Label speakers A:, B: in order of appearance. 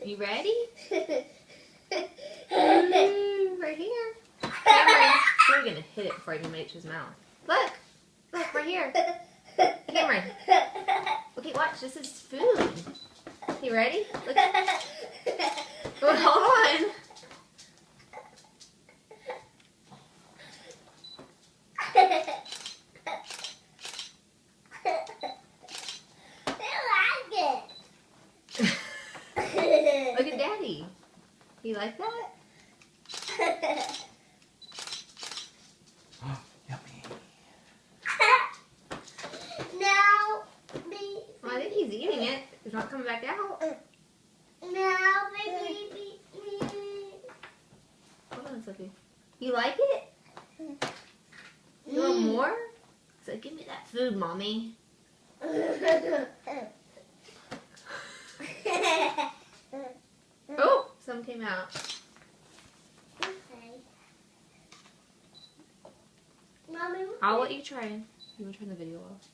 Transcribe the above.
A: You ready? Right here. Cameron, we're gonna hit it before I can make his mouth. Look, look right here. Cameron. Okay, watch. This is food. You ready? Look. Oh, hold on. Look at Daddy. You like that?
B: Yummy.
C: Now,
A: Well, I think he's eating it. It's not coming back out.
C: now, baby.
A: Hold on, Sophie. You like it? You want more? So give me that food, Mommy. Oh, some came out.
C: Okay. Mommy,
A: I'll let you try. You want to turn the video off?